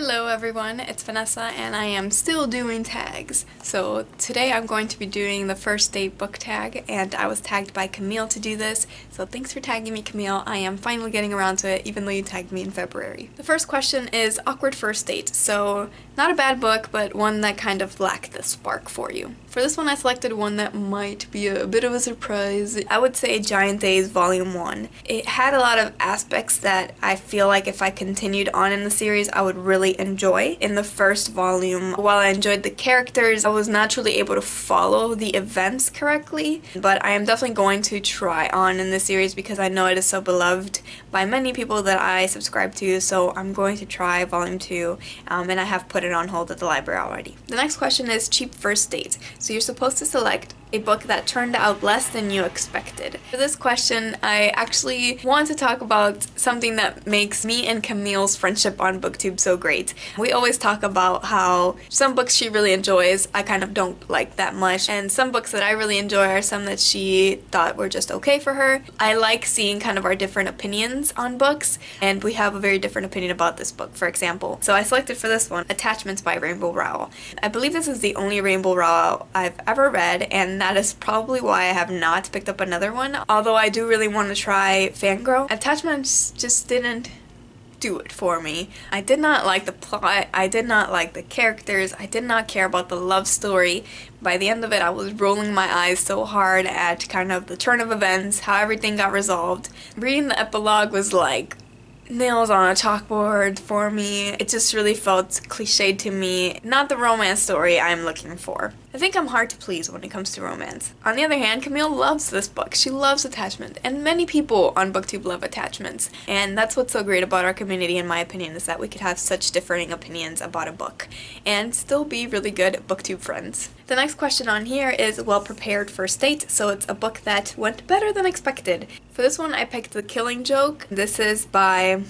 Hello everyone, it's Vanessa and I am still doing tags. So today I'm going to be doing the first date book tag, and I was tagged by Camille to do this, so thanks for tagging me, Camille. I am finally getting around to it even though you tagged me in February. The first question is Awkward First Date, so not a bad book but one that kind of lacked the spark for you. For this one I selected one that might be a bit of a surprise. I would say Giant Days Volume 1. It had a lot of aspects that I feel like if I continued on in the series I would really enjoy. In the first volume, while I enjoyed the characters, I was not truly able to follow the events correctly, but I am definitely going to try on in this series because I know it is so beloved by many people that I subscribe to, so I'm going to try Volume 2, and I have put it on hold at the library already. The next question is Cheap First Date. So you're supposed to select a book that turned out less than you expected. For this question, I actually want to talk about something that makes me and Camille's friendship on BookTube so great. We always talk about how some books she really enjoys I kind of don't like that much, and some books that I really enjoy are some that she thought were just okay for her. I like seeing kind of our different opinions on books, and we have a very different opinion about this book, for example. So I selected for this one Attachments by Rainbow Rowell. I believe this is the only Rainbow Rowell I've ever read, and that is probably why I have not picked up another one, although I do really want to try Fangirl. Attachments just didn't do it for me. I did not like the plot, I did not like the characters, I did not care about the love story. By the end of it I was rolling my eyes so hard at kind of the turn of events, how everything got resolved. Reading the epilogue was like nails on a chalkboard for me. It just really felt cliched to me, not the romance story I'm looking for. I think I'm hard to please when it comes to romance. On the other hand, Camille loves this book. She loves Attachment, and many people on BookTube love Attachments, and that's what's so great about our community in my opinion, is that we could have such differing opinions about a book and still be really good BookTube friends. The next question on here is Well Prepared First Date, so it's a book that went better than expected. For this one I picked The Killing Joke. This is by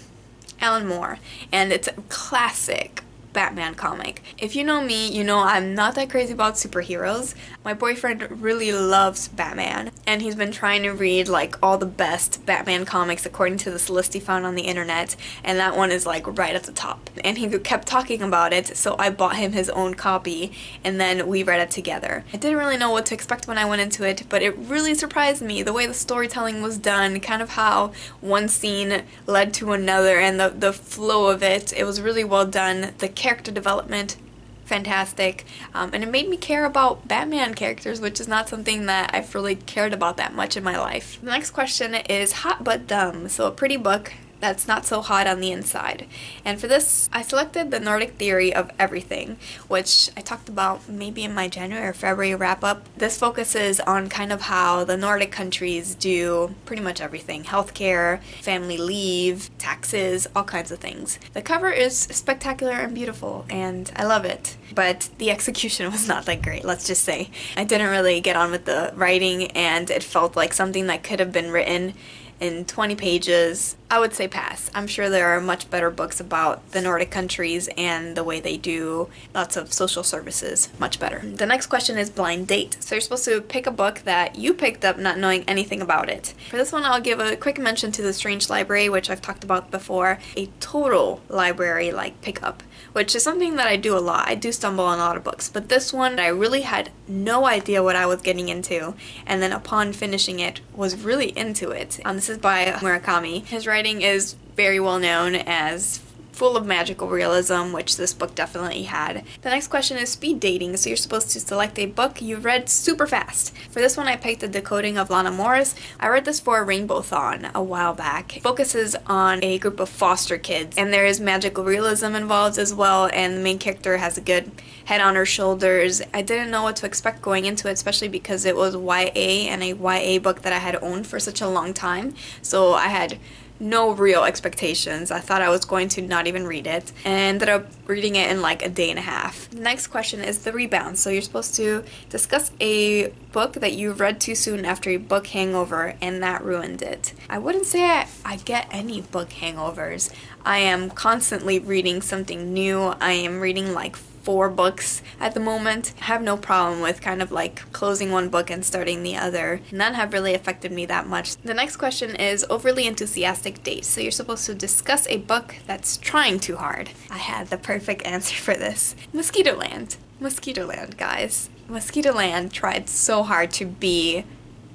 Alan Moore, and it's a classic Batman comic. If you know me, you know I'm not that crazy about superheroes. My boyfriend really loves Batman, and he's been trying to read like all the best Batman comics according to this list he found on the internet, and that one is like right at the top. And he kept talking about it, so I bought him his own copy, and then we read it together. I didn't really know what to expect when I went into it, but it really surprised me, the way the storytelling was done, kind of how one scene led to another, and the flow of it. It was really well done. The character development, fantastic, and it made me care about Batman characters, which is not something that I've really cared about that much in my life. The next question is Hot But Dumb, so a pretty book that's not so hot on the inside. And for this, I selected The Nordic Theory of Everything, which I talked about maybe in my January or February wrap-up. This focuses on kind of how the Nordic countries do pretty much everything. Healthcare, family leave, taxes, all kinds of things. The cover is spectacular and beautiful, and I love it. But the execution was not that great, let's just say. I didn't really get on with the writing, and it felt like something that could have been written in 20 pages. I would say pass. I'm sure there are much better books about the Nordic countries and the way they do lots of social services much better. The next question is Blind Date. So you're supposed to pick a book that you picked up not knowing anything about it. For this one I'll give a quick mention to The Strange Library, which I've talked about before. A total library like pickup, which is something that I do a lot. I do stumble on a lot of books, but this one I really had no idea what I was getting into, and then upon finishing it was really into it. This is by Murakami. His writing is very well known as full of magical realism, which this book definitely had. The next question is Speed Dating, so you're supposed to select a book you read super fast. For this one I picked The Decoding of Lana Morris. I read this for a Rainbow-thon a while back. It focuses on a group of foster kids, and there is magical realism involved as well, and the main character has a good head on her shoulders. I didn't know what to expect going into it, especially because it was YA, and a YA book that I had owned for such a long time, so I had no real expectations. I thought I was going to not even read it, and ended up reading it in like a day and a half. The next question is The Rebound. So you're supposed to discuss a book that you read too soon after a book hangover and that ruined it. I wouldn't say I get any book hangovers. I am constantly reading something new. I am reading like 4 books at the moment. I have no problem with kind of like closing one book and starting the other. None have really affected me that much. The next question is overly enthusiastic dates. So you're supposed to discuss a book that's trying too hard. I had the perfect answer for this. Mosquitoland. Mosquitoland, guys. Mosquitoland tried so hard to be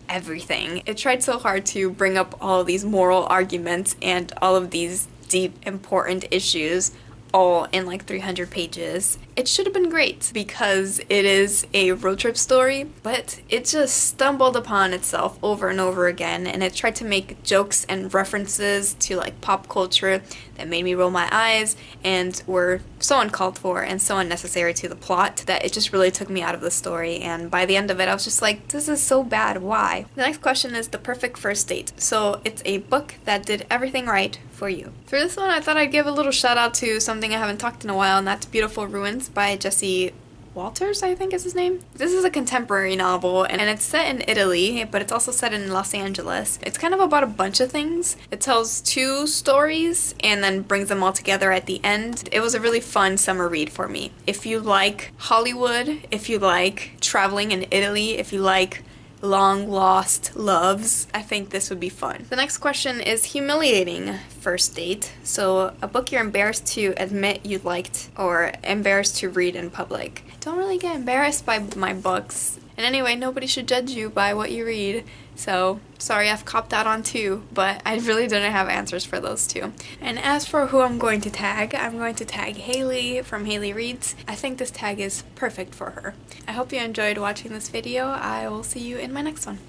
everything. It tried so hard to bring up all of these moral arguments and all of these deep, important issues all in like 300 pages. It should have been great because it is a road trip story, but it just stumbled upon itself over and over again, and it tried to make jokes and references to like pop culture that made me roll my eyes and were so uncalled for and so unnecessary to the plot that it just really took me out of the story, and by the end of it I was just like, this is so bad, why? The next question is the perfect first date. So it's a book that did everything right for you. For this one I thought I'd give a little shout out to something I haven't talked in a while, and that's Beautiful Ruins by Jesse Walters, I think is his name. This is a contemporary novel, and it's set in Italy, but it's also set in Los Angeles. It's kind of about a bunch of things. It tells 2 stories and then brings them all together at the end. It was a really fun summer read for me. If you like Hollywood, if you like traveling in Italy, if you like long lost loves, I think this would be fun. The next question is humiliating first date. So a book you're embarrassed to admit you liked or embarrassed to read in public. Don't really get embarrassed by my books. And anyway, nobody should judge you by what you read. So, sorry I've copped out on 2, but I really didn't have answers for those 2. And as for who I'm going to tag Haley from Haley Reads. I think this tag is perfect for her. I hope you enjoyed watching this video. I will see you in my next one.